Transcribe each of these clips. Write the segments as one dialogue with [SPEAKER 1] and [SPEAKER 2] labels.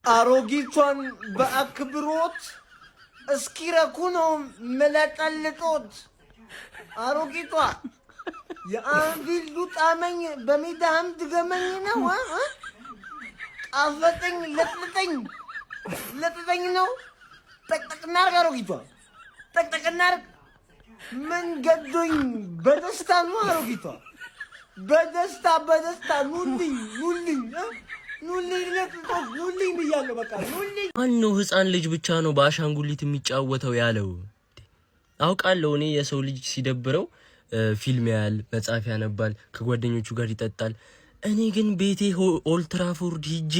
[SPEAKER 1] አሮጊቷን በአክብሮት እስኪረኩ ነው መለጠልጦት። አሮጊቷ የአንፊልዱ ጣመኝ በሜዳህም ድገመኝ ነው። ጣፈጠኝ ለጥጠኝ ነው። ጠቅጠቅና አርግ አሮጊቷ ጠቅጠቅና አርግ። መንገዶኝ በደስታ ነው አሮጊቷ በደስታ ኑልኝ ብያለሁ። በቃ ኑልኝ።
[SPEAKER 2] ማነው ህፃን ልጅ ብቻ ነው በአሻንጉሊት የሚጫወተው ያለው? አውቃለሁ እኔ የሰው ልጅ ሲደብረው ፊልም ያያል፣ መጽሐፍ ያነባል፣ ከጓደኞቹ ጋር ይጠጣል። እኔ ግን ቤቴ ኦልትራፎርድ ሂጄ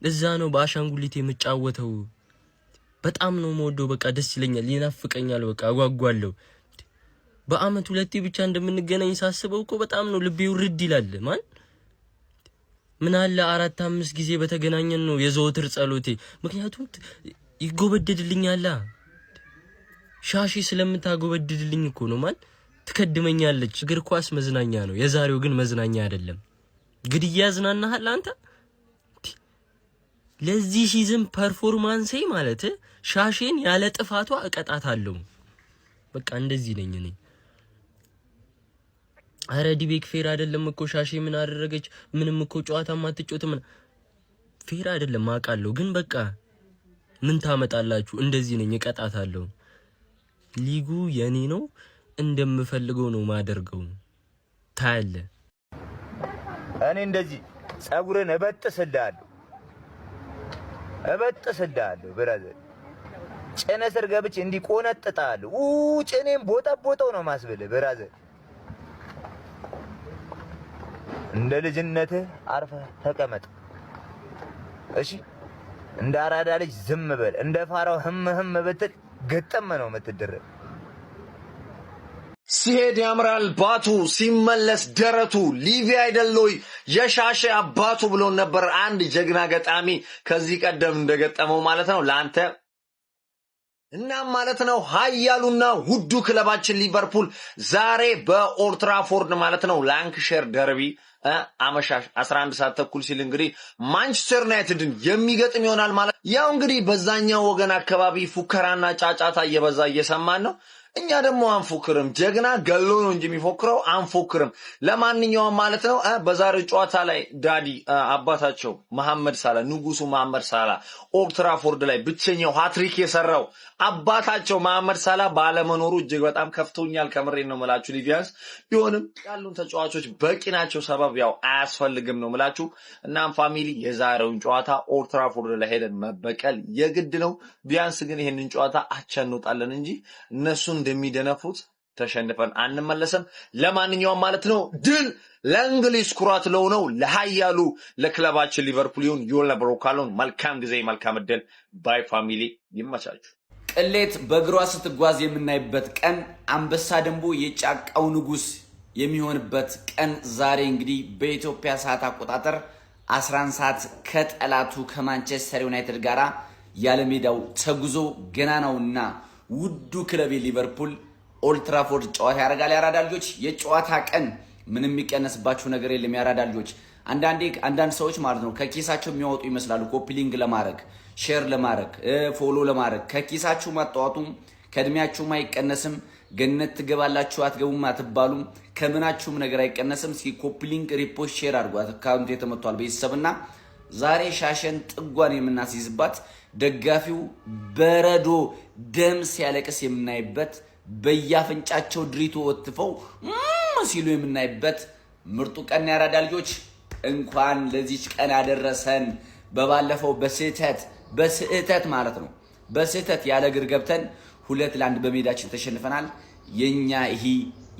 [SPEAKER 2] እዛ ነው በአሻንጉሊት የምጫወተው። በጣም ነው የምወደው። በቃ ደስ ይለኛል፣ ይናፍቀኛል። በቃ አጓጓለሁ። በአመት ሁለቴ ብቻ እንደምንገናኝ ሳስበው እኮ በጣም ነው ልቤ ውርድ ይላል። ምን አለ 4-5 ጊዜ በተገናኘን ነው የዘወትር ጸሎቴ። ምክንያቱም ይጎበደድልኛል። ሻሺ ስለምታጎበድድልኝ እኮ ነው። ትከድመኛለች። እግር ኳስ መዝናኛ ነው፣ የዛሬው ግን መዝናኛ አይደለም። ግድያ ያዝናናሃል አንተ። ለዚህ ሲዝን ፐርፎርማንሴ ማለት ሻሺን ያለ ጥፋቷ እቀጣታለሁ። በቃ እንደዚህ ነኝ እኔ። አረ ዲቤክ ፌር አይደለም እኮ ሻሺ ምን አደረገች? ምንም እኮ ጨዋታ ማትጮትም ፌር አይደለም አውቃለሁ። ግን በቃ ምን ታመጣላችሁ? እንደዚህ ነኝ፣ እቀጣታለሁ። ሊጉ የኔ ነው፣ እንደምፈልገው ነው ማደርገው። ታያለ።
[SPEAKER 3] እኔ እንደዚህ ጸጉርን እበጥስልሃለሁ ብራዘር። ጭነ ስር ገብቼ እንዲቆነጥጣለሁ። ጭኔም ቦጠቦጠው ነው ማስብልህ ብራዘር። እንደ ልጅነትህ አርፈህ ተቀመጥ እሺ። እንደ አራዳ ልጅ ዝም በል። እንደ ፋራው ህም ብትል ግጥም ነው የምትደረግ።
[SPEAKER 4] ሲሄድ ያምራል ባቱ ሲመለስ ደረቱ ሊቪ አይደለይ የሻሼ አባቱ ብሎ ነበር አንድ ጀግና ገጣሚ ከዚህ ቀደም እንደገጠመው ማለት ነው ላንተ እና ማለት ነው። ኃያሉና ውዱ ክለባችን ሊቨርፑል ዛሬ በኦልድ ትራፎርድ ማለት ነው ላንክሸር ደርቢ አመሻሽ 11 ሰዓት ተኩል ሲል እንግዲህ ማንቸስተር ዩናይትድን የሚገጥም ይሆናል ማለት ያው እንግዲህ በዛኛው ወገን አካባቢ ፉከራና ጫጫታ እየበዛ እየሰማን ነው። እኛ ደግሞ አንፎክርም። ጀግና ገሎ ነው እንጂ የሚፎክረው አንፎክርም። ለማንኛውም ማለት ነው በዛሬው ጨዋታ ላይ ዳዲ አባታቸው መሐመድ ሳላ ንጉሱ መሐመድ ሳላ ኦልድ ትራፎርድ ላይ ብቸኛው ሃትሪክ የሰራው አባታቸው መሐመድ ሳላ ባለመኖሩ እጅግ በጣም ከፍቶኛል። ከምሬን ነው መላችሁ። ሊቪያንስ ቢሆንም ያሉን ተጫዋቾች በቂ ናቸው። ሰበብ ያው አያስፈልግም ነው መላችሁ። እናም ፋሚሊ የዛሬውን ጨዋታ ኦልድ ትራፎርድ ላይ ሄደን መበቀል የግድ ነው። ቢያንስ ግን ይሄንን ጨዋታ አቻ እንወጣለን እንጂ እነሱ እንደሚደነፉት ተሸንፈን አንመለስም። ለማንኛውም ማለት ነው ድል ለእንግሊዝ ኩራት ለሆነው ለሃያሉ ለክለባችን ሊቨርፑል ይሁን። ዮል ብሮካሎን መልካም ጊዜ መልካም እድል። ባይ ፋሚሊ ይመቻችሁ።
[SPEAKER 5] ቅሌት በእግሯ ስትጓዝ የምናይበት ቀን፣ አንበሳ ደንቦ የጫቃው ንጉስ የሚሆንበት ቀን ዛሬ እንግዲህ በኢትዮጵያ ሰዓት አቆጣጠር 11 ሰዓት ከጠላቱ ከማንቸስተር ዩናይትድ ጋራ ያለሜዳው ተጉዞ ገናናውና ውዱ ክለብ ሊቨርፑል ኦልድ ትራፎርድ ጨዋታ ያረጋል። ያራዳ ልጆች የጨዋታ ቀን ምንም የሚቀነስባችሁ ነገር የለም። ያራዳ ልጆች አንዳንድ ሰዎች ማለት ነው ከኪሳቸው የሚያወጡ ይመስላሉ። ኮፒ ሊንክ ለማድረግ ሼር ለማድረግ ፎሎ ለማድረግ ከኪሳችሁ ማጣጣቱም ከእድሜያችሁም አይቀነስም። ገነት ትገባላችሁ አትገቡም አትባሉም። ከምናችሁም ነገር አይቀነስም። እስኪ ኮፒ ሊንክ ሪፖስት ሼር አድርጓት። አካውንት የተመቷል ቤተሰብና ዛሬ ሻሸን ጥጓን የምናስይዝባት ደጋፊው በረዶ ደም ሲያለቅስ የምናይበት በያፍንጫቸው ድሪቶ ወጥፈው ሲሉ የምናይበት ምርጡ ቀን ያራዳ ልጆች እንኳን ለዚች ቀን ያደረሰን። በባለፈው በስህተት ማለት ነው በስህተት ያለ እግር ገብተን 2-1 በሜዳችን ተሸንፈናል።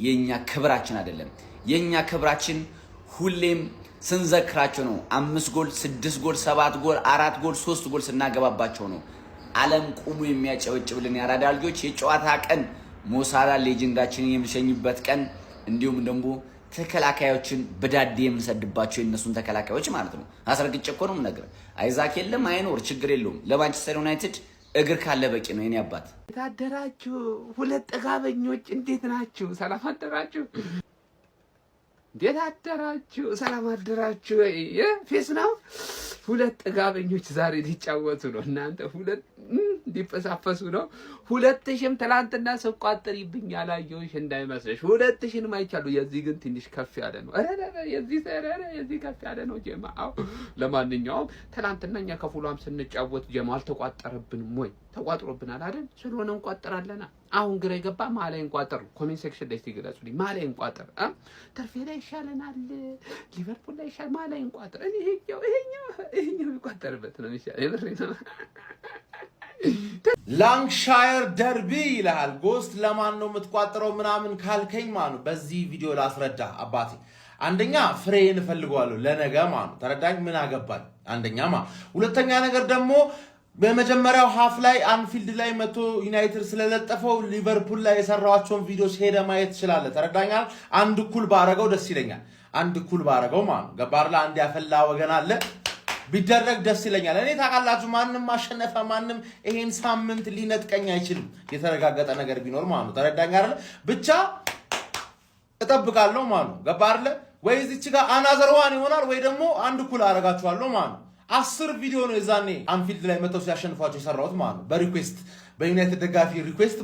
[SPEAKER 5] የኛ ክብራችን አይደለም። የኛ ክብራችን ሁሌም ስንዘክራቸው ነው። 5 ጎል 6 ጎል 7 ጎል 4 ጎል 3 ጎል ስናገባባቸው ነው ዓለም ቁሙ የሚያጨበጭብልን። ያራዳ ልጆች የጨዋታ ቀን ሞሳላ ሌጀንዳችንን የምንሸኝበት ቀን፣ እንዲሁም ደግሞ ተከላካዮችን በዳዴ የምንሰድባቸው የነሱን ተከላካዮች ማለት ነው። አስረግጬ እኮ ነው ነገር አይዛክ የለም አይኖር ችግር የለውም። ለማንቸስተር ዩናይትድ እግር ካለ በቂ ነው። የኔ አባት
[SPEAKER 6] ታደራችሁ ሁለት ጠጋበኞች እንዴት ናችሁ? ሰላም አደራችሁ? እንዴት አደራችሁ? ሰላም አደራችሁ? ፌስ ነው። ሁለት ጥጋበኞች ዛሬ ሊጫወቱ ነው። እናንተ ሁለት ሊፈሳፈሱ ነው። 2000ም ትላንትና ስቋጥሪብኝ ያላየሁሽ እንዳይመስልሽ። 2000ም አይቻለሁ። የዚህ ግን ትንሽ ከፍ ያለ ነው። የዚህ ከፍ ያለ ነው ጀማው። ለማንኛውም ትላንትና እኛ ከፉሏም ስንጫወት ጀማ አልተቋጠረብንም ወይ? ተቋጥሮብናል አይደል? ስለሆነ እንቋጥራለና አሁን ግራ ይገባ ማላይ እንቋጥር። ኮሜንት ሴክሽን ላይ ሲገለጹልኝ ማላይ እንቋጥር ተርፌ ላይ ይሻለናል፣ ሊቨርፑል ላይ ይሻል ማላይ እንቋጥር። እኔ ይሄኛው ይቋጠርበት ነው ይሻል። የብሬ ነው።
[SPEAKER 7] ላንክሻየር ደርቢ ይላል። ጎስት ለማን ነው የምትቋጥረው ምናምን ካልከኝ ማኑ በዚህ ቪዲዮ ላስረዳ አባቴ። አንደኛ ፍሬን እፈልገዋለሁ ለነገ ማኑ ተረዳኝ። ምን አገባኝ አንደኛ ሁለተኛ ነገር ደግሞ በመጀመሪያው ሃፍ ላይ አንፊልድ ላይ መቶ ዩናይትድ ስለለጠፈው ሊቨርፑል ላይ የሰራዋቸውን ቪዲዮስ ሄደ ማየት ትችላለህ። ተረዳኛል። አንድ እኩል ባረገው ደስ ይለኛል። አንድ እኩል ባረገው ገባርላ አንድ ያፈላ ወገን አለ ቢደረግ ደስ ይለኛል። እኔ ታውቃላችሁ ማንም ማሸነፈ ማንም ይሄን ሳምንት ሊነጥቀኝ አይችልም። የተረጋገጠ ነገር ቢኖር ተረዳኝ አይደል? ብቻ እጠብቃለሁ ገባርለ ወይ እዚች ጋር አናዘርዋን ይሆናል ወይ ደግሞ አንድ እኩል አረጋችኋለሁ 10 ቪዲዮ ነው የዛኔ አንፊልድ ላይ መተው ሲያሸንፏቸው የሰራሁት በሪኩዌስት በዩናይትድ ደጋፊ ሪኩዌስት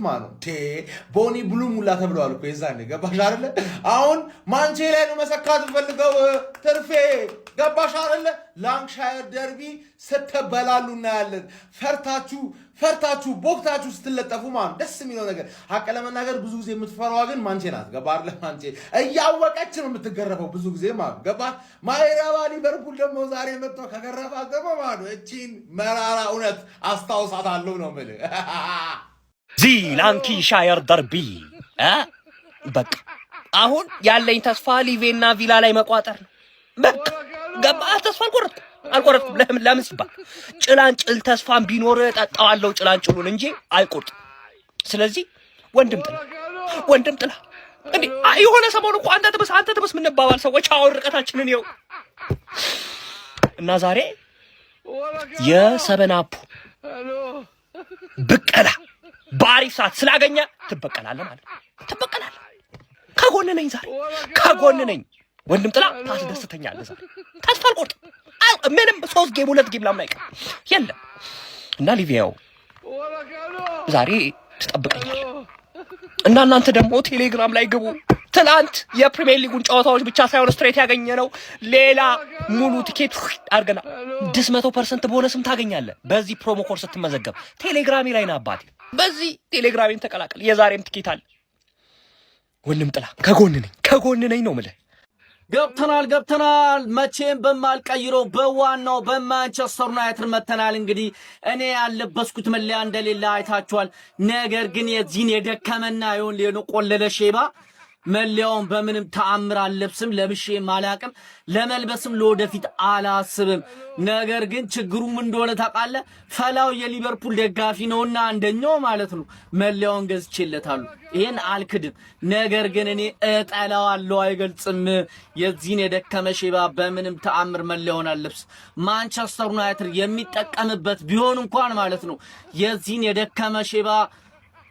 [SPEAKER 7] ቦኒ ብሉ ሙላ ተብለዋል እኮ የዛኔ ገባሽ አይደለ? አሁን ማንቼ ላይ ነው መሰካት ፈልገው ትርፌ ገባሽ አይደለ? ላንክሻየር ደርቢ ስትበላሉ እናያለን። ፈርታችሁ ቦክታችሁ ስትለጠፉ ደስ የሚለው ነገር ሀቅ ለመናገር ብዙ ጊዜ የምትፈራዋ ግን ማንቼ ናት። ገባር ለማንቼ እያወቀች ነው የምትገረፈው ብዙ ጊዜ ገባር ማይረባ ሊቨርፑል ደግሞ ዛሬ መጥቶ ከገረፋ ደግሞ እቺን መራራ እውነት አስታውሳታለሁ ነው የምልህ።
[SPEAKER 8] ዚ ላንክሻየር ደርቢ በቃ አሁን ያለኝ ተስፋ ሊቬና ቪላ ላይ መቋጠር ነው። በቃ ገባ ተስፋ አልቆረጥኩም። ለምን ሲባል ጭላንጭል ተስፋን ቢኖር ጠጣዋለሁ ጭላንጭሉን እንጂ አልቆርጥም። ስለዚህ ወንድም ጥላ እንዴ የሆነ ሰሞኑ እኮ አንተ ተበስ ምን እንባባል ሰዎች አሁን ርቀታችንን ይኸው እና ዛሬ የሰበናፑ ብቀላ በአሪፍ ሰዓት ስላገኘ ትበቀላለህ ማለት ትበቀላለህ። ከጎን ነኝ ዛሬ ከጎን ነኝ። ወንድም ጥላ ታስደስተኛለህ። ዛሬ ተስፋ አልቆርጥም። ምንም 3 ጌም 2 ጌም ላምን አይቀርም የለም እና ሊቪያው ዛሬ ትጠብቀኛል እና እናንተ ደግሞ ቴሌግራም ላይ ግቡ። ትናንት የፕሪሚየር ሊጉን ጨዋታዎች ብቻ ሳይሆን ስትሬት ያገኘነው ሌላ ሙሉ ቲኬት አድርገናል። 100% ቦነስም ታገኛለህ በዚህ ፕሮሞ ኮድ ስትመዘገብ። ቴሌግራሚ ላይ ና አባቴ፣ በዚህ ቴሌግራሜን ተቀላቀል። የዛሬም ቲኬት አለ። ወንድም ጥላ ከጎን ነኝ ነው የምልህ።
[SPEAKER 5] ገብተናል። መቼም በማልቀይሮ በዋናው በማንቸስተር ዩናይትድ መተናል። እንግዲህ እኔ ያለበስኩት መለያ እንደሌላ አይታችኋል። ነገር ግን የዚህን የደከመና ይሁን የቆለለ ሼባ መለያውን በምንም ተአምር አልለብስም፣ ለብሼም አላቅም፣ ለመልበስም ለወደፊት አላስብም። ነገር ግን ችግሩ ምን እንደሆነ ታውቃለህ? ፈላው የሊቨርፑል ደጋፊ ነውና አንደኛው ማለት ነው መለያውን ገዝቼለታለሁ። ይሄን አልክድም። ነገር ግን እኔ እጠላዋለሁ፣ አይገልጽም። የዚህን የደከመ ሼባ በምንም ተአምር መለያውን አልለብስም። ማንቸስተር ዩናይትድ የሚጠቀምበት ቢሆን እንኳን ማለት ነው የዚህን የደከመ ሼባ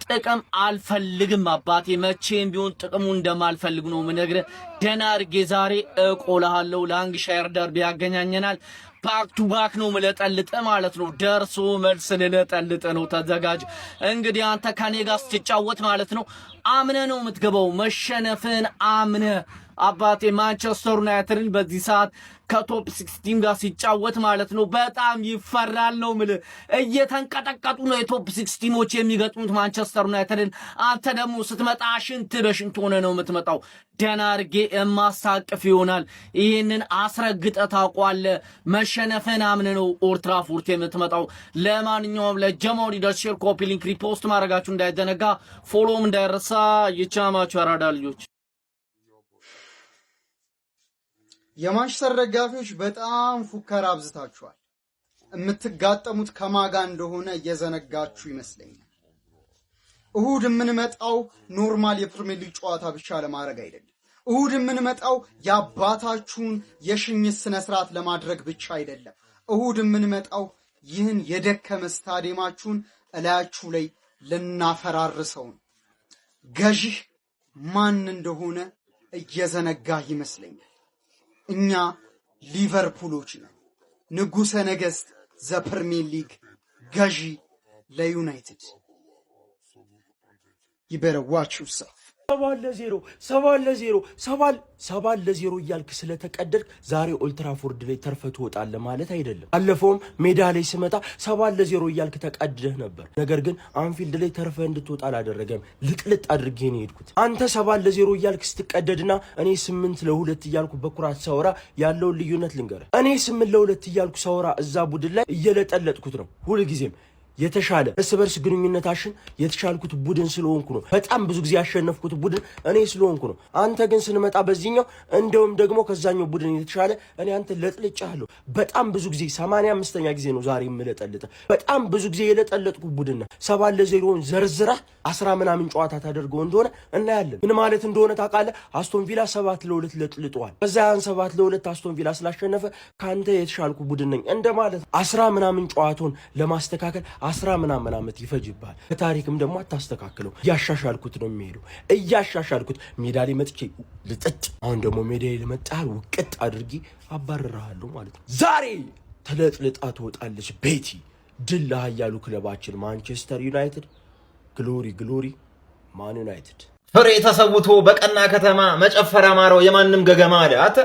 [SPEAKER 5] ጥቅም አልፈልግም አባቴ። መቼም ቢሆን ጥቅሙ እንደማልፈልግ ነው የምነግርህ። ደህና አድርጌ ዛሬ እቆልሃለሁ። ላንክሻየር ደርቢ ያገናኘናል። ባክ ቱ ባክ ነው ምለጠልጥ ማለት ነው። ደርሶ መልስ ልለጠልጥ ነው። ተዘጋጅ። እንግዲህ አንተ ከኔ ጋር ስትጫወት ማለት ነው አምነህ ነው የምትገባው። መሸነፍን አምነህ አባቴ። ማንቸስተር ዩናይትድን በዚህ ሰዓት ከቶፕ 16 ጋር ሲጫወት ማለት ነው በጣም ይፈራል ነው ምል። እየተንቀጠቀጡ ነው የቶፕ 16ዎች የሚገጥሙት ማንቸስተር ዩናይትድን። አንተ ደግሞ ስትመጣ ሽንት በሽንት ሆነ ነው የምትመጣው። ደህና አድርጌ የማሳቅፍ ይሆናል። ይህንን አስረግጠ ታውቋለህ። መሸነፍን አምነህ ነው ኦልድ ትራፎርድ የምትመጣው። ለማንኛውም ለጀማው ሊደር ሼር፣ ኮፒ ሊንክ፣ ሪፖስት ማድረጋችሁ እንዳይዘነጋ፣ ፎሎም እንዳይረሳ። ይቻማችሁ ያራዳ ልጆች።
[SPEAKER 9] የማንቸስተር ደጋፊዎች በጣም ፉከራ አብዝታችኋል። የምትጋጠሙት ከማጋ እንደሆነ እየዘነጋችሁ ይመስለኛል። እሁድ የምንመጣው ኖርማል የፕሪሚየር ሊግ ጨዋታ ብቻ ለማድረግ አይደለም። እሁድ የምንመጣው የአባታችሁን የሽኝት ስነ ስርዓት ለማድረግ ብቻ አይደለም። እሁድ የምንመጣው ይህን የደከመ ስታዲየማችሁን እላያችሁ ላይ ልናፈራርሰው ነው። ገዢህ ማን እንደሆነ እየዘነጋህ ይመስለኛል። እኛ ሊቨርፑሎች ነን። ንጉሠ ነገሥት ዘፕሪሚየር ሊግ ገዢ ለዩናይትድ። You better watch yourself.
[SPEAKER 2] 7-0 እያልክ ስለተቀደድክ ዛሬ ኦልትራፎርድ ላይ ተርፈህ ትወጣለህ ማለት አይደለም። አለፈውም ሜዳ ላይ ስመጣ 7-0 እያልክ ተቀድደህ ነበር። ነገር ግን አንፊልድ ላይ ተርፈህ እንድትወጣ አላደረገም። ልጥልጥ አድርጌ ነው የሄድኩት። አንተ 7-0 እያልክ ስትቀደድና እኔ 8-2 እያልኩ በኩራት ሳወራ ያለውን ልዩነት ልንገርህ። እኔ 8-2 እያልኩ ሳወራ እዛ ቡድን ላይ እየለጠለጥኩት ነው ሁልጊዜም። የተሻለ እርስ በርስ ግንኙነታችን የተሻልኩት ቡድን ስለሆንኩ ነው። በጣም ብዙ ጊዜ ያሸነፍኩት ቡድን እኔ ስለሆንኩ ነው። አንተ ግን ስንመጣ በዚህኛው እንደውም ደግሞ ከዛኛው ቡድን የተሻለ እኔ አንተ ለጥልጫለሁ። በጣም ብዙ ጊዜ 85ኛ ጊዜ ነው ዛሬ የምለጠልጥ። በጣም ብዙ ጊዜ የለጠለጥኩ ቡድን ነው። 7-0 ዘርዝራ 10 ምናምን ጨዋታ ታደርገው እንደሆነ እናያለን። ምን ማለት እንደሆነ ታውቃለህ? አስቶን ቪላ 7-2 ለጥልጧል። ከዛ ያን 7-2 አስቶን ቪላ ስላሸነፈ ካንተ የተሻልኩ ቡድን ነኝ እንደማለት። 10 ምናምን ጨዋታውን ለማስተካከል 10 ምናምን ዓመት ይፈጅባል። በታሪክም ደግሞ አታስተካክለው። እያሻሻልኩት ነው የሚሄደው። እያሻሻልኩት ሜዳ ላይ መጥቼ ልጥጥ። አሁን ደግሞ ሜዳ ላይ ለመጣል ውቅጥ አድርጊ አባርራለሁ ማለት ነው። ዛሬ ተለጥልጣ ትወጣለች ቤቲ። ድል ለኃያሉ ክለባችን ማንቸስተር ዩናይትድ። ግሎሪ ግሎሪ ማን ዩናይትድ።
[SPEAKER 3] ፍሬ ተሰውቶ በቀና ከተማ መጨፈር አማረው የማንም ገገማ አለ። አተ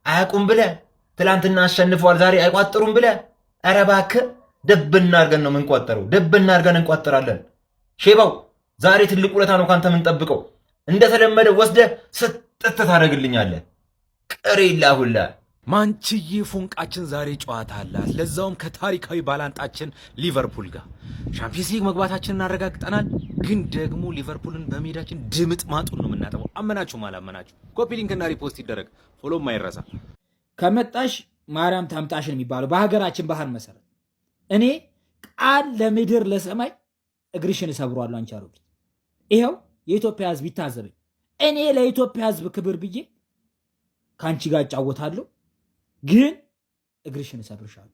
[SPEAKER 3] አያውቁም ብለህ ትላንትና አሸንፈዋል ዛሬ አይቋጥሩም ብለህ ኧረ እባክህ ደብና አድርገን ነው የምንቆጠረው። ደብና አድርገን እንቆጥራለን። ሼባው ዛሬ ትልቅ ውለታ ነው ካንተ የምንጠብቀው። እንደተለመደ ወስደህ ስጥት ታደርግልኛለህ። ቅሪላ ሁላ
[SPEAKER 10] ማንችዬ ፎንቃችን ዛሬ ጨዋታ አላት። ለዛውም ከታሪካዊ ባላንጣችን ሊቨርፑል ጋር ሻምፒየንስ ሊግ መግባታችንን እናረጋግጠናል። ግን ደግሞ ሊቨርፑልን በሜዳችን ድምጥ ማጡን ነው የምናጠበው። አመናችሁም አላመናችሁ ኮፒ ሊንክና ሪፖስት ይደረግ። ፎሎም ማይረሳ።
[SPEAKER 11] ከመጣሽ ማርያም ታምጣሽን የሚባለው በሀገራችን ባህል መሰረት እኔ ቃል ለምድር ለሰማይ እግርሽን እሰብሯለሁ። አንቺ አሮጊት ይሄው የኢትዮጵያ ሕዝብ ይታዘበኝ። እኔ ለኢትዮጵያ ሕዝብ ክብር ብዬ ካንቺ ጋር እጫወታለሁ፣ ግን እግርሽን እሰብርሻለሁ።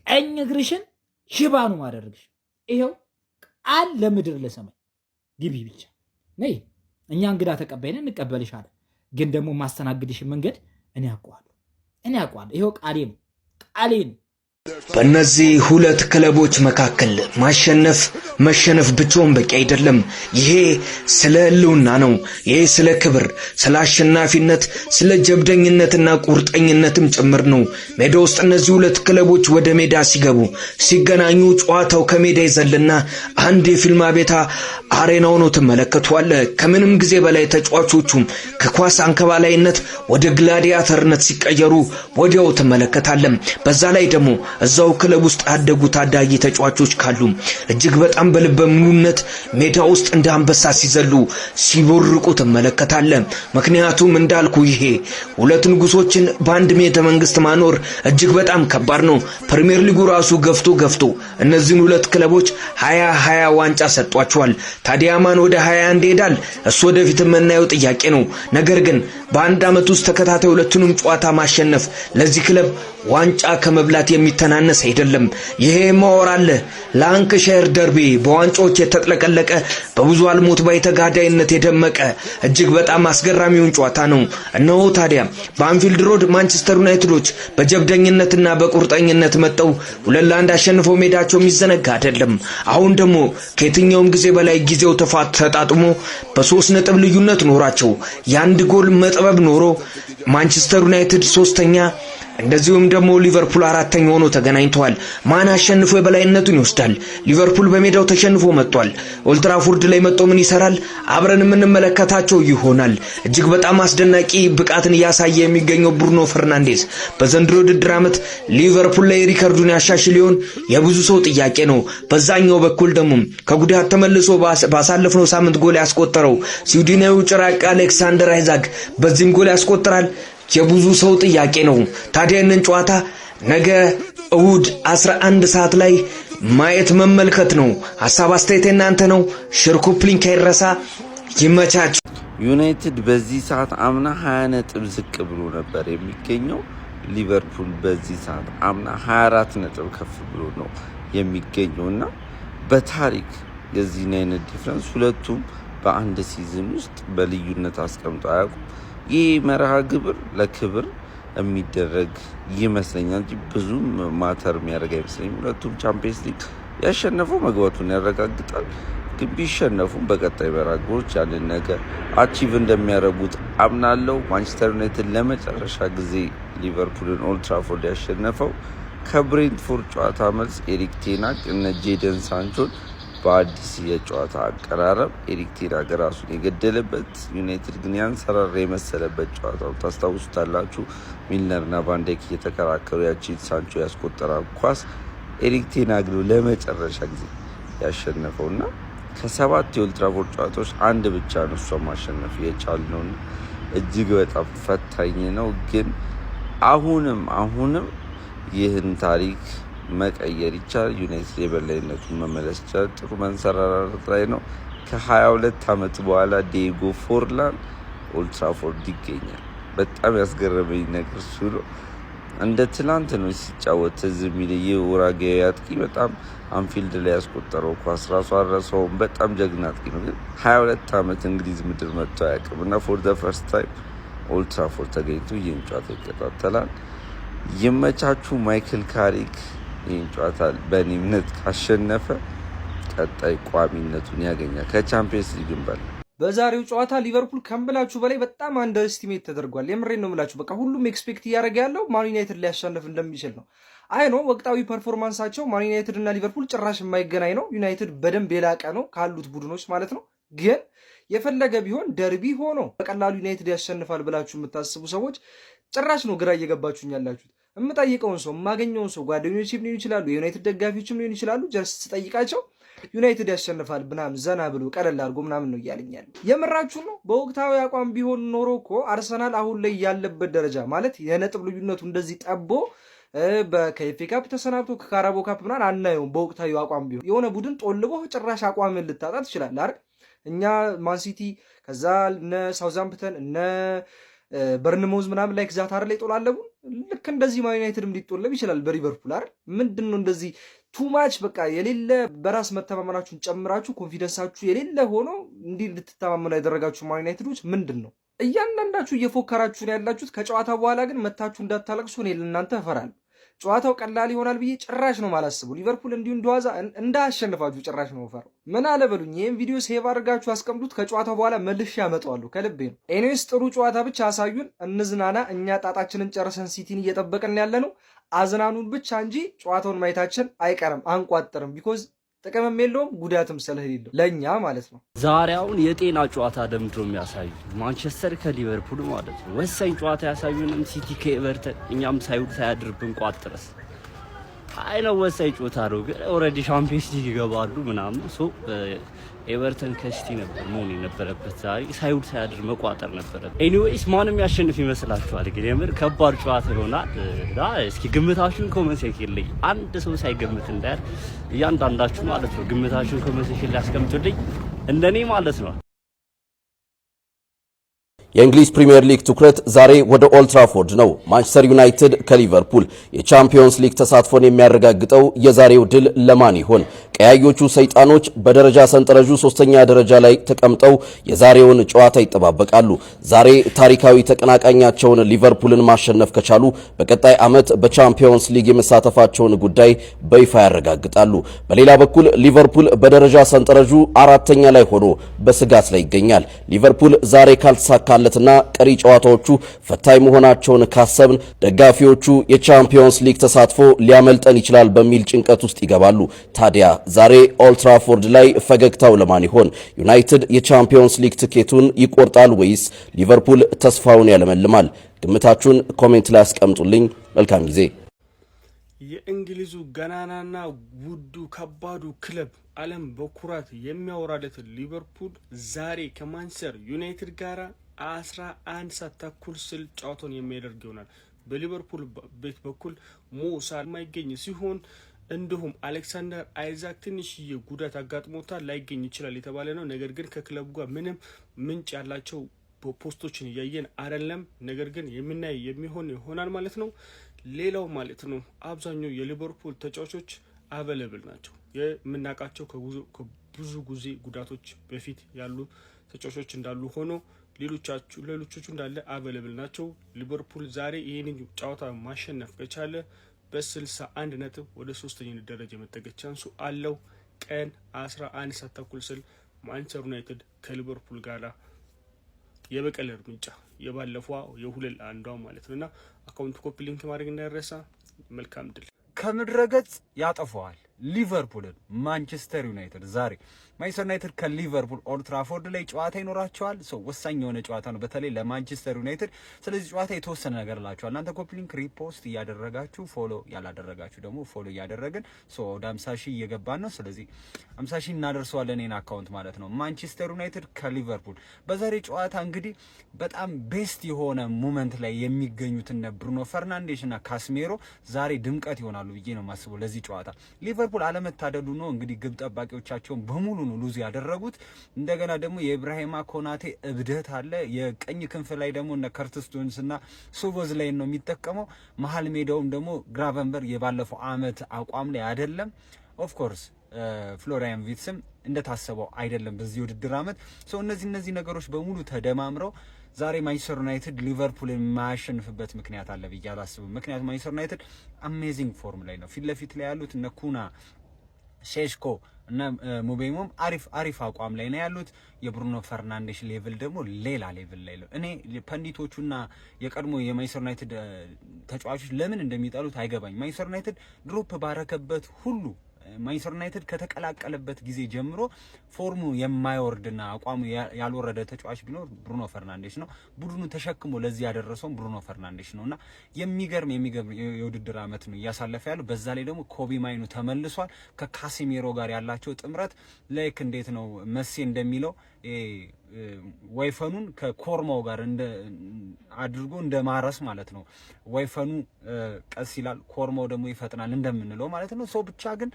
[SPEAKER 11] ቀኝ እግርሽን ሽባኑ ማደረግሽ። ይሄው ቃል ለምድር ለሰማይ ግቢ ብቻ ነይ። እኛ እንግዳ ተቀባይነን እንቀበልሻለን፣ ግን ደግሞ ማስተናግድሽን መንገድ እኔ አውቀዋለሁ። ይሄው ቃሌ ነው።
[SPEAKER 12] በእነዚህ ሁለት ክለቦች መካከል ማሸነፍ መሸነፍ ብቻውን በቂ አይደለም። ይሄ ስለ ህልውና ነው። ይሄ ስለ ክብር፣ ስለ አሸናፊነት፣ ስለ ጀብደኝነትና ቁርጠኝነትም ጭምር ነው። ሜዳ ውስጥ እነዚህ ሁለት ክለቦች ወደ ሜዳ ሲገናኙ ጨዋታው ከሜዳ ይዘልና አንድ የፊልም ቤታ አሬና ሆኖ ትመለከቷል። ከምንም ጊዜ በላይ ተጫዋቾቹም ከኳስ አንከባላይነት ወደ ግላዲያተርነት ሲቀየሩ ወዲያው ትመለከታለን። በዛ ላይ ደግሞ እዛው ክለብ ውስጥ ያደጉ ታዳጊ ተጫዋቾች ካሉ እጅግ በጣም በልበ ሙሉነት ሜዳ ውስጥ እንደ አንበሳ ሲዘሉ ሲቦርቁ ትመለከታለህ። ምክንያቱም እንዳልኩ ይሄ ሁለት ንጉሶችን በአንድ ቤተ መንግስት ማኖር እጅግ በጣም ከባድ ነው። ፕሪሚየር ሊጉ ራሱ ገፍቶ እነዚህን ሁለት ክለቦች 20 ዋንጫ ሰጥቷቸዋል። ታዲያ ማን ወደ 21 ይሄዳል? እሱ ወደፊት የምናየው ጥያቄ ነው። ነገር ግን በአንድ አመት ውስጥ ተከታታይ ሁለቱንም ጨዋታ ማሸነፍ ለዚህ ክለብ ዋንጫ ከመብላት የሚተናነስ አይደለም። ይሄ ማወራለ ላንካሻየር ደርቢ በዋንጫዎች የተጥለቀለቀ በብዙ አልሞት ባይ ተጋዳይነት የደመቀ እጅግ በጣም አስገራሚውን ጨዋታ ነው። እነሆ ታዲያ በአንፊልድ ሮድ ማንቸስተር ዩናይትዶች በጀብደኝነትና በቁርጠኝነት መጥተው 2-1 አሸንፈው ሜዳቸው የሚዘነጋ አይደለም። አሁን ደግሞ ከየትኛውም ጊዜ በላይ ጊዜው ተጣጥሞ በ3 ነጥብ ልዩነት ኖራቸው የአንድ ጎል መጥበብ ኖሮ ማንቸስተር ዩናይትድ 3ኛ እንደዚሁም ደግሞ ሊቨርፑል 4ኛ ሆኖ ተገናኝተዋል። ማን አሸንፎ የበላይነቱን ይወስዳል? ሊቨርፑል በሜዳው ተሸንፎ መጥቷል። ኦልትራፎርድ ላይ መጥቶ ምን ይሰራል? አብረን የምንመለከታቸው ይሆናል። እጅግ በጣም አስደናቂ ብቃትን ያሳየ የሚገኘው ብሩኖ ፈርናንዴዝ በዘንድሮ ውድድር ዓመት ሊቨርፑል ላይ ሪከርዱን ያሻሽል ይሆን? የብዙ ሰው ጥያቄ ነው። በዛኛው በኩል ደግሞ ከጉዳት ተመልሶ ባሳለፍነው ሳምንት ጎል ያስቆጠረው ስዊድናዊው ጭራቅ አሌክሳንደር አይዛክ በዚህም ጎል ያስቆጥራል? የብዙ ሰው ጥያቄ ነው። ታዲያ እነን ጨዋታ ነገ እሁድ 11 ሰዓት ላይ ማየት መመልከት ነው። ሐሳብ አስተያየት እናንተ ነው። ሽርኩፕሊንክ አይረሳ። ይመቻች።
[SPEAKER 13] ዩናይትድ በዚህ ሰዓት አምና 20 ነጥብ ዝቅ ብሎ ነበር የሚገኘው። ሊቨርፑል በዚህ ሰዓት አምና 24 ነጥብ ከፍ ብሎ ነው የሚገኘውና በታሪክ የዚህን አይነት ዲፍረንስ ሁለቱም በአንድ ሲዝን ውስጥ በልዩነት አስቀምጦ አያውቁም። ይህ መርሃ ግብር ለክብር የሚደረግ ይመስለኛል እንጂ ብዙም ማተር የሚያደርግ አይመስለኝም። ሁለቱም ቻምፒየንስ ሊግ ያሸነፈው መግባቱን ያረጋግጣል። ግን ቢሸነፉም በቀጣይ መርሃ ግብሮች ያንን ነገር አቺቭ እንደሚያደርጉት አምናለሁ። ማንቸስተር ዩናይትድ ለመጨረሻ ጊዜ ሊቨርፑልን ኦልድ ትራፎርድ ያሸነፈው ከብሬንትፎርድ ጨዋታ መልስ ኤሪክ ቴን ሃግ እነ ጄደን ሳንቾን በአዲስ የጨዋታ አቀራረብ ኤሪክ ቴን ሃግ ራሱን የገደለበት ዩናይትድ ግን ያንሰራራ የመሰለበት ጨዋታው ታስታውሱታላችሁ። ሚልነርና ቫንዳይክ እየተከራከሩ ያቺን ሳንቾ ያስቆጠራ ኳስ ኤሪክ ቴን ሃግ ነው ለመጨረሻ ጊዜ ያሸነፈውና ከ7 የኦልድ ትራፎርድ ጨዋታዎች አንድ ብቻ ነው እሷ ማሸነፍ የቻልነው። እጅግ በጣም ፈታኝ ነው። ግን አሁንም ይህን ታሪክ መቀየር ይቻላል። ዩናይትድ የበላይነቱን መመለስ ይቻላል። ጥሩ መንሰራራት ላይ ነው። ከ22 ዓመት በኋላ ዲዬጎ ፎርላን ኦልድ ትራፎርድ ይገኛል። በጣም ያስገረመኝ ነገር እሱ ነው። እንደ ትላንት ነው ሲጫወት ትዝ የሚለኝ። የኡራጓይ አጥቂ በጣም አንፊልድ ላይ ያስቆጠረው ኳስ ራሱ አረሰውም። በጣም ጀግና አጥቂ ነው። ግን 22 ዓመት እንግሊዝ ምድር መጥቶ አያውቅም እና ፎር ዘ ፈርስት ታይም ኦልድ ትራፎርድ ተገኝቶ ይህን ጨዋታ ይከታተላል። ይመቻችሁ። ማይክል ካሪክ ይህን ጨዋታ በእኔ እምነት ካሸነፈ ቀጣይ ቋሚነቱን ያገኛል ከቻምፒየንስ ሊግም በላይ።
[SPEAKER 14] በዛሬው ጨዋታ ሊቨርፑል ከምላችሁ በላይ በጣም አንደር ኤስቲሜት ተደርጓል። የምሬን ነው የምላችሁ። በቃ ሁሉም ኤክስፔክት እያደረገ ያለው ማን ዩናይትድ ሊያሸንፍ እንደሚችል ነው። አይ ነው ወቅታዊ ፐርፎርማንሳቸው ማን ዩናይትድ እና ሊቨርፑል ጭራሽ የማይገናኝ ነው። ዩናይትድ በደንብ የላቀ ነው ካሉት ቡድኖች ማለት ነው። ግን የፈለገ ቢሆን ደርቢ ሆኖ በቀላሉ ዩናይትድ ያሸንፋል ብላችሁ የምታስቡ ሰዎች ጭራሽ ነው ግራ እየገባችሁኝ ያላችሁት። የምጠይቀውን ሰው የማገኘውን ሰው ጓደኞችም ሊሆኑ ይችላሉ፣ የዩናይትድ ደጋፊዎችም ሊሆኑ ይችላሉ። ጀስት ስጠይቃቸው ዩናይትድ ያሸንፋል ምናምን ዘና ብሎ ቀለል አድርጎ ምናምን ነው እያለኛል። የምራችሁ ነው። በወቅታዊ አቋም ቢሆን ኖሮ እኮ አርሰናል አሁን ላይ ያለበት ደረጃ ማለት የነጥብ ልዩነቱ እንደዚህ ጠቦ ከኤፍኤ ካፕ ተሰናብቶ ከካራቦ ካፕ ምናምን አናየውም። በወቅታዊ አቋም ቢሆን የሆነ ቡድን ጦልቦ ጭራሽ አቋምን ልታጣ ትችላለህ አይደል? እኛ ማንሲቲ ከዛ እነ ሳውዛምፕተን እነ በርንሞዝ ምናምን ላይ ግዛት ላይ ጦላለቡ። ልክ እንደዚህ ማን ዩናይትድም ሊጦለብ ይችላል በሊቨርፑል አይደል? ምንድን ነው እንደዚህ ቱማች በቃ የሌለ በራስ መተማመናችሁን ጨምራችሁ ኮንፊደንሳችሁ የሌለ ሆኖ እንዲህ እንድትተማመኑ ያደረጋችሁ ማን ዩናይትዶች ምንድን ነው? እያንዳንዳችሁ እየፎከራችሁ ነው ያላችሁት። ከጨዋታ በኋላ ግን መታችሁ እንዳታለቅሱ እኔ ለእናንተ እፈራለሁ። ጨዋታው ቀላል ይሆናል ብዬ ጭራሽ ነው ማላስቡ። ሊቨርፑል እንዲሁ እንደዋዛ እንዳያሸንፋችሁ ጭራሽ ነው ፈራው። ምን አለበሉኝ። ይህም ቪዲዮ ሴቭ አድርጋችሁ አስቀምጡት። ከጨዋታው በኋላ መልሼ ያመጣዋለሁ። ከልቤ ነው። ኤኒዌይስ ጥሩ ጨዋታ ብቻ አሳዩን፣ እንዝናና። እኛ ጣጣችንን ጨርሰን ሲቲን እየጠበቅን ያለ ነው። አዝናኑን ብቻ እንጂ ጨዋታውን ማየታችን አይቀርም፣ አንቋጥርም። ቢኮዝ ጥቅምም የለውም ጉዳትም ስለሌለው ለእኛ ማለት ነው።
[SPEAKER 2] ዛሬ አሁን የጤና ጨዋታ ደምድሮ የሚያሳዩ ማንቸስተር ከሊቨርፑል ማለት ነው። ወሳኝ ጨዋታ ያሳዩንም ሲቲ ከኤቨርተን እኛም ሳይውል ሳያድርብን ቋጥረስ አይ ነው ወሳኝ ጨዋታ ነው። ግን ኦልሬዲ ሻምፒየንስ ሊግ ይገባሉ ምናምን ሶ ኤቨርተን ከሲቲ ነበር መሆን የነበረበት። ዛሬ ሳይውል ሳያድር መቋጠር ነበረበት። ኤኒዌይስ ማንም ያሸንፍ ይመስላችኋል? ግን የምር ከባድ ጨዋታ ይሆናል። እስኪ ግምታችሁን ኮሜንት ሴክሽን ላይ አንድ ሰው ሳይገምት እንዳያል እያንዳንዳችሁ ማለት ነው ግምታችሁን ኮሜንት ሴክሽን ላይ አስቀምጡልኝ እንደኔ ማለት ነው።
[SPEAKER 15] የእንግሊዝ ፕሪሚየር ሊግ ትኩረት ዛሬ ወደ ኦልድ ትራፎርድ ነው። ማንቸስተር ዩናይትድ ከሊቨርፑል የቻምፒዮንስ ሊግ ተሳትፎን የሚያረጋግጠው የዛሬው ድል ለማን ይሆን? ቀያዮቹ ሰይጣኖች በደረጃ ሰንጠረዡ 3ኛ ደረጃ ላይ ተቀምጠው የዛሬውን ጨዋታ ይጠባበቃሉ። ዛሬ ታሪካዊ ተቀናቃኛቸውን ሊቨርፑልን ማሸነፍ ከቻሉ በቀጣይ ዓመት በቻምፒዮንስ ሊግ የመሳተፋቸውን ጉዳይ በይፋ ያረጋግጣሉ። በሌላ በኩል ሊቨርፑል በደረጃ ሰንጠረዡ 4ኛ ላይ ሆኖ በስጋት ላይ ይገኛል። ሊቨርፑል ዛሬ ካልተሳካለትና ቀሪ ጨዋታዎቹ ፈታኝ መሆናቸውን ካሰብን ደጋፊዎቹ የቻምፒዮንስ ሊግ ተሳትፎ ሊያመልጠን ይችላል በሚል ጭንቀት ውስጥ ይገባሉ። ታዲያ ዛሬ ኦልድ ትራፎርድ ላይ ፈገግታው ለማን ይሆን? ዩናይትድ የቻምፒዮንስ ሊግ ትኬቱን ይቆርጣል ወይስ ሊቨርፑል ተስፋውን ያለመልማል? ግምታችሁን ኮሜንት ላይ አስቀምጡልኝ። መልካም ጊዜ።
[SPEAKER 16] የእንግሊዙ ገናናና ውዱ ከባዱ ክለብ ዓለም በኩራት የሚያወራለት ሊቨርፑል ዛሬ ከማንቸስተር ዩናይትድ ጋራ 11 ሰዓት ተኩል ስል ጨዋታውን የሚያደርግ ይሆናል። በሊቨርፑል ቤት በኩል ሞ ሳላ የማይገኝ ሲሆን እንዲሁም አሌክሳንደር አይዛክ ትንሽዬ ጉዳት አጋጥሞታል ላይገኝ ይችላል የተባለ ነው። ነገር ግን ከክለቡ ጋር ምንም ምንጭ ያላቸው ፖስቶችን እያየን አይደለም። ነገር ግን የምናይ የሚሆን ይሆናል ማለት ነው። ሌላው ማለት ነው አብዛኛው የሊቨርፑል ተጫዋቾች አቬለብል ናቸው። የምናውቃቸው ከብዙ ጊዜ ጉዳቶች በፊት ያሉ ተጫዋቾች እንዳሉ ሆኖ ሌሎቹ እንዳለ አቬለብል ናቸው። ሊቨርፑል ዛሬ ይህንን ጨዋታ ማሸነፍ ከቻለ በ61 ነጥብ ወደ 3ኛ ደረጃ የመጠገት ቻንሱ አለው። ቀን 11 ሰዓት ተኩል ስል ማንቸስተር ዩናይትድ ከሊቨርፑል ጋር የበቀል እርምጃ የባለፈው የ2-1 ማለት ነውና አካውንት ኮፒ ሊንክ ማድረግ እንዳይረሳ። መልካም ድል።
[SPEAKER 10] ከምድረገጽ ያጠፋዋል ሊቨርፑልን ማንቸስተር ዩናይትድ ዛሬ ማንቸስተር ዩናይትድ ከሊቨርፑል ኦልድ ትራፎርድ ላይ ጨዋታ ይኖራቸዋል። ወሳኝ የሆነ ጨዋታ ነው በተለይ ለማንቸስተር ዩናይትድ። ስለዚህ ጨዋታ የተወሰነ ነገር ላችኋል። እናንተ ኮፒ ሊንክ ሪፖስት እያደረጋችሁ ፎሎ ያላደረጋችሁ ደግሞ ፎሎ እያደረግን ወደ 50 ሺህ እየገባን ነው። ስለዚህ 50 ሺህ እናደርሰዋለን እኔን አካውንት ማለት ነው። ማንቸስተር ዩናይትድ ከሊቨርፑል በዛሬ ጨዋታ እንግዲህ በጣም ቤስት የሆነ ሞመንት ላይ የሚገኙትን ብሩኖ ፈርናንዴስ እና ካስሜሮ ዛሬ ድምቀት ይሆናሉ ብዬ ነው የማስበው ለዚህ ጨዋታ። ሊቨርፑል አለመታደሉ ነው እንግዲህ ግብ ጠባቂዎቻቸውን በሙሉ ነው ሉዝ ያደረጉት። እንደገና ደግሞ የኢብራሂማ ኮናቴ እብደት አለ። የቀኝ ክንፍ ላይ ደግሞ እነ ከርትስ ጆንስ እና ሶቦዝ ላይ ነው የሚጠቀመው። መሀል ሜዳውም ደግሞ ግራቨንበር የባለፈው አመት አቋም ላይ አይደለም። ኦፍ ኮርስ ፍሎሪያን ቪትስም እንደታሰበው አይደለም በዚህ ውድድር አመት። እነዚህ ነገሮች በሙሉ ተደማምረው ዛሬ ማንቸስተር ዩናይትድ ሊቨርፑልን የማያሸንፍበት ምክንያት አለ ብዬ አላስብም። ምክንያቱም ማንቸስተር ዩናይትድ አሜዚንግ ፎርም ላይ ነው። ፊት ለፊት ላይ ያሉት እነ ኩና፣ ሼሽኮ እና ሙቤሞም አሪፍ አቋም ላይ ነው ያሉት። የብሩኖ ፈርናንዴስ ሌቭል ደግሞ ሌላ ሌቭል ላይ ነው። እኔ ፐንዲቶቹና የቀድሞ የማንቸስተር ዩናይትድ ተጫዋቾች ለምን እንደሚጠሉት አይገባኝ። ማንቸስተር ዩናይትድ ድሮፕ ባረከበት ሁሉ ማንቸስተር ዩናይትድ ከተቀላቀለበት ጊዜ ጀምሮ ፎርሙ የማይወርድና አቋሙ ያልወረደ ተጫዋች ቢኖር ብሩኖ ፈርናንዴስ ነው። ቡድኑ ተሸክሞ ለዚህ ያደረሰው ብሩኖ ፈርናንዴስ ነውና የሚገርም የውድድር አመት ነው እያሳለፈ ያለው። በዛ ላይ ደግሞ ኮቢ ማይኑ ተመልሷል። ከካሲሜሮ ጋር ያላቸው ጥምረት ላይክ እንዴት ነው መሴ እንደሚለው ወይፈኑን ከኮርማው ጋር አድርጎ እንደማረስ ማለት ነው። ወይፈኑ ቀስ ይላል፣ ኮርማው ደግሞ ይፈጥናል እንደምንለው ማለት ነው። ብቻ ግን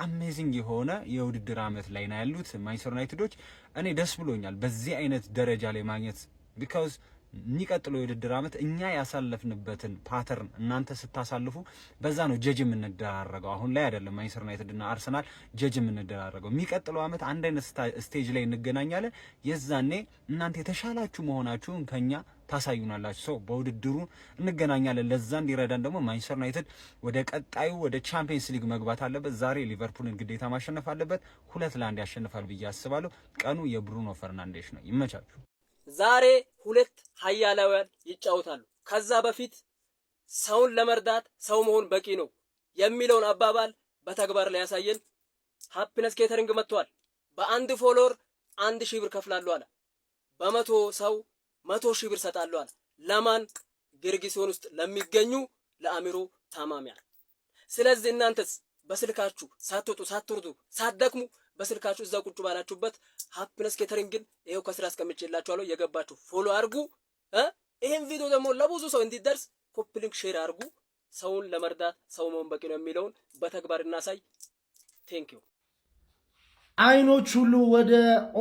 [SPEAKER 10] አሜዚንግ የሆነ የውድድር አመት ላይ ነው ያሉት ማንቸስተር ዩናይትዶች። እኔ ደስ ብሎኛል በዚህ አይነት ደረጃ ላይ ማግኘት ቢካዝ የሚቀጥለው የውድድር አመት እኛ ያሳለፍንበትን ፓተርን እናንተ ስታሳልፉ በዛ ነው ጀጅ የምንደራረገው። አሁን ላይ አይደለም ማንቸስተር ዩናይትድ እና አርሰናል ጀጅ የምንደራረገው። የሚቀጥለው አመት አንድ አይነት ስቴጅ ላይ እንገናኛለን። የዛኔ እናንተ የተሻላችሁ መሆናችሁን ከኛ ታሳዩናላችሁ። በውድድሩ እንገናኛለን። ለዛ እንዲረዳን ደግሞ ማንቸስተር ዩናይትድ ወደ ቀጣዩ ወደ ቻምፒየንስ ሊግ መግባት አለበት። ዛሬ ሊቨርፑልን ግዴታ ማሸነፍ አለበት። 2-1 ያሸንፋል ብዬ አስባለሁ። ቀኑ የብሩኖ ፈርናንዴስ ነው። ይመቻችሁ።
[SPEAKER 2] ዛሬ 2 ኃያላውያን ይጫወታሉ። ከዛ በፊት ሰውን ለመርዳት ሰው መሆን በቂ ነው የሚለውን አባባል በተግባር ላይ ያሳየን ሃፒነስ ኬተሪንግ መጥቷል። በአንድ ፎሎወር 1000 ብር ከፍላለሁ አለ። በ100 ሰው 100,000 ብር ሰጣለሁ አለ። ለማን? ጊርጊሶን ውስጥ ለሚገኙ ለአሚሮ ታማሚያን። ስለዚህ እናንተስ በስልካችሁ ሳትወጡ ሳትወርዱ ሳትደክሙ በስልካችሁ እዛ ቁጭ ባላችሁበት ሃፒነስ ኬተሪንግን ይሄው ከስራ አስቀምጬላችኋለሁ። የገባችሁ ፎሎ አድርጉ። ይሄን ቪዲዮ ደግሞ ለብዙ ሰው እንዲደርስ ኮፒ ሊንክ ሼር አድርጉ። ሰውን ለመርዳት ሰው መሆን በቂ ነው የሚለውን በተግባር እናሳይ። ቴንክ ዩ።
[SPEAKER 1] አይኖች ሁሉ ወደ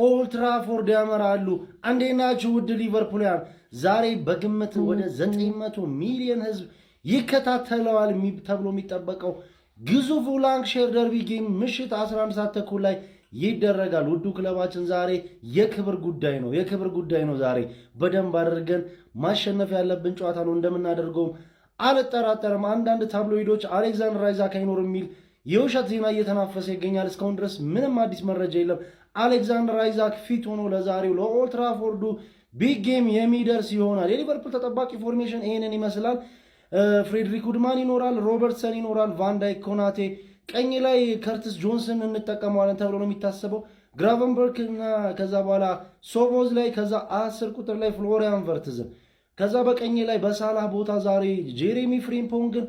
[SPEAKER 1] ኦልድ ትራፎርድ ያመራሉ። እንዴት ናችሁ ውድ ሊቨርፑልያን? ዛሬ በግምት ወደ 900 ሚሊዮን ህዝብ ይከታተለዋል ተብሎ የሚጠበቀው ግዙፉ ላንክሼር ደርቢ ጌም ምሽት 11 ሰዓት ተኩል ላይ ይደረጋል። ውዱ ክለባችን ዛሬ የክብር ጉዳይ ነው። ዛሬ በደንብ አድርገን ማሸነፍ ያለብን ጨዋታ ነው። እንደምናደርገው አልጠራጠርም። አንዳንድ ታብሎይዶች አሌክዛንደር አይዛክ አይኖርም የሚል የውሸት ዜና እየተናፈሰ ይገኛል። እስካሁን ድረስ ምንም አዲስ መረጃ የለም። አሌክዛንደር አይዛክ ፊት ሆኖ ለዛሬው ለኦልድ ትራፎርዱ ቢግ ጌም የሚደርስ ይሆናል። የሊቨርፑል ተጠባቂ ፎርሜሽን ይሄንን ይመስላል። ፍሬድሪክ ውድማን ይኖራል፣ ሮበርትሰን ይኖራል፣ ቫንዳይክ፣ ኮናቴ፣ ቀኝ ላይ ከርትስ ጆንስን እንጠቀመዋለን ተብሎ ነው የሚታሰበው። ግራቨንበርክ እና ከዛ በኋላ ሶቦዝ ላይ፣ ከዛ 10 ቁጥር ላይ ፍሎሪያን ቨርትዝን፣ ከዛ በቀኝ ላይ በሳላህ ቦታ ዛሬ ጄሬሚ ፍሪምፖንግን፣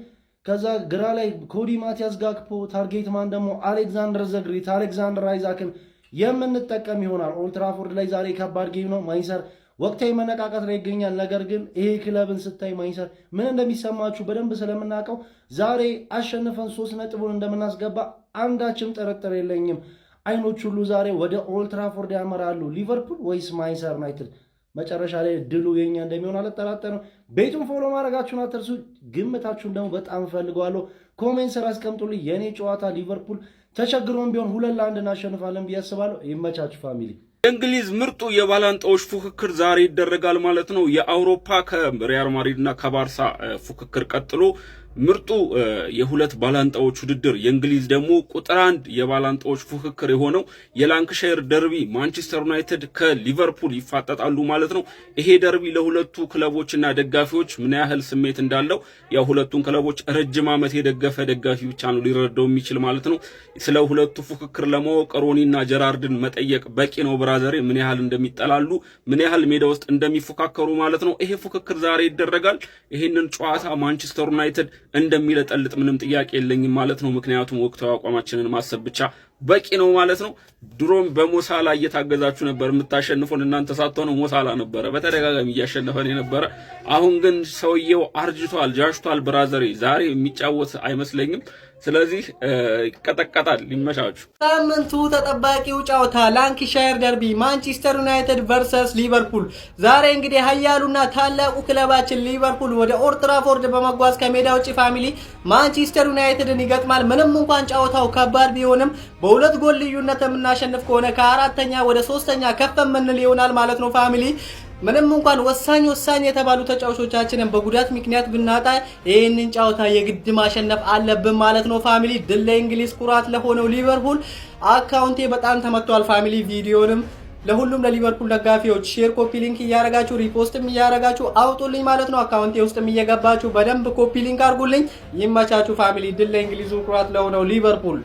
[SPEAKER 1] ከዛ ግራ ላይ ኮዲ ማቲያስ ጋክፖ፣ ታርጌት ማን ደግሞ አሌክዛንደር ዘግሪት፣ አሌክዛንደር አይዛክን የምንጠቀም ይሆናል። ኦልድ ትራፎርድ ላይ ዛሬ ከባድ ጌም ነው። ማንቸስተር ወቅታዊ መነቃቀት ላይ ይገኛል። ነገር ግን ይሄ ክለብን ስታይ ማንቸስተር ምን እንደሚሰማችሁ በደንብ ስለምናውቀው ዛሬ አሸንፈን 3 ነጥቡን እንደምናስገባ አንዳችም ጥርጥር የለኝም። አይኖች ሁሉ ዛሬ ወደ ኦልድ ትራፎርድ ያመራሉ። ሊቨርፑል ወይስ ማንቸስተር ዩናይትድ? መጨረሻ ላይ ድሉ የኛ እንደሚሆን አልጠራጠርም። ቤቱን ፎሎ ማድረጋችሁን አትርሱ። ግምታችሁን ደግሞ በጣም ፈልገዋለሁ። ኮሜንት ስራ አስቀምጡልኝ። የኔ ጨዋታ ሊቨርፑል ተቸግሮም ቢሆን 2-1 እናሸንፋለን ብዬ አስባለሁ። ይመቻችሁ ፋሚሊ።
[SPEAKER 16] የእንግሊዝ ምርጡ የባላንጣዎች ፉክክር ዛሬ ይደረጋል ማለት ነው። የአውሮፓ ከሪያል ማድሪድ እና ከባርሳ ፉክክር ቀጥሎ ምርጡ የሁለት ባላንጣዎች ውድድር የእንግሊዝ ደግሞ ቁጥር 1 የባላንጣዎች ፉክክር የሆነው የላንክሻየር ደርቢ ማንቸስተር ዩናይትድ ከሊቨርፑል ይፋጠጣሉ ማለት ነው። ይሄ ደርቢ ለሁለቱ ክለቦችና ደጋፊዎች ምን ያህል ስሜት እንዳለው ያው ሁለቱን ክለቦች ረጅም ዓመት የደገፈ ደጋፊ ብቻ ነው ሊረዳው የሚችል ማለት ነው። ስለ ሁለቱ ፉክክር ለማወቅ ሮኒና ጀራርድን መጠየቅ በቂ ነው። ብራዘሬ ምን ያህል እንደሚጠላሉ ምን ያህል ሜዳ ውስጥ እንደሚፎካከሩ ማለት ነው። ይሄ ፉክክር ዛሬ ይደረጋል። ይሄንን ጨዋታ ማንቸስተር ዩናይትድ እንደሚለጠልጥ ምንም ጥያቄ የለኝም ማለት ነው። ምክንያቱም ወቅታዊ አቋማችንን ማሰብ ብቻ በቂ ነው ማለት ነው። ድሮም በሞሳላ እየታገዛችሁ ነበር የምታሸንፉን እናንተ ሳትሆኑ ሞሳላ ነበረ በተደጋጋሚ እያሸነፈን የነበረ። አሁን ግን ሰውየው አርጅቷል፣ ጃሽቷል። ብራዘሬ ዛሬ የሚጫወት አይመስለኝም። ስለዚህ ይቀጠቀጣል። ሊመቻችሁ።
[SPEAKER 17] ሳምንቱ ተጠባቂው ጨዋታ ላንክሻየር ደርቢ ማንቸስተር ዩናይትድ ቨርሰስ ሊቨርፑል። ዛሬ እንግዲህ ኃያሉና ታላቁ ክለባችን ሊቨርፑል ወደ ኦልድ ትራፎርድ በመጓዝ ከሜዳ ውጪ ፋሚሊ ማንቸስተር ዩናይትድን ይገጥማል። ምንም እንኳን ጨዋታው ከባድ ቢሆንም በሁለት ጎል ልዩነት የምናሸንፍ ከሆነ ከአራተኛ ወደ ሶስተኛ ከፍ የምንል ይሆናል ማለት ነው ፋሚሊ። ምንም እንኳን ወሳኝ የተባሉ ተጫዋቾቻችንን በጉዳት ምክንያት ብናጣ ይሄንን ጨዋታ የግድ ማሸነፍ አለብን ማለት ነው ፋሚሊ። ድል ለእንግሊዝ፣ ኩራት ለሆነው ሊቨርፑል። አካውንቴ በጣም ተመቷል ፋሚሊ። ቪዲዮንም ለሁሉም ለሊቨርፑል ደጋፊዎች ሼር፣ ኮፒ ሊንክ እያረጋችሁ ሪፖስትም እያረጋችሁ አውጡልኝ ማለት ነው። አካውንቴ ውስጥም እየገባችሁ በደንብ ኮፒ ሊንክ አድርጉልኝ። ይመቻችሁ ፋሚሊ። ድል ለእንግሊዙ፣ ኩራት ለሆነው ሊቨርፑል።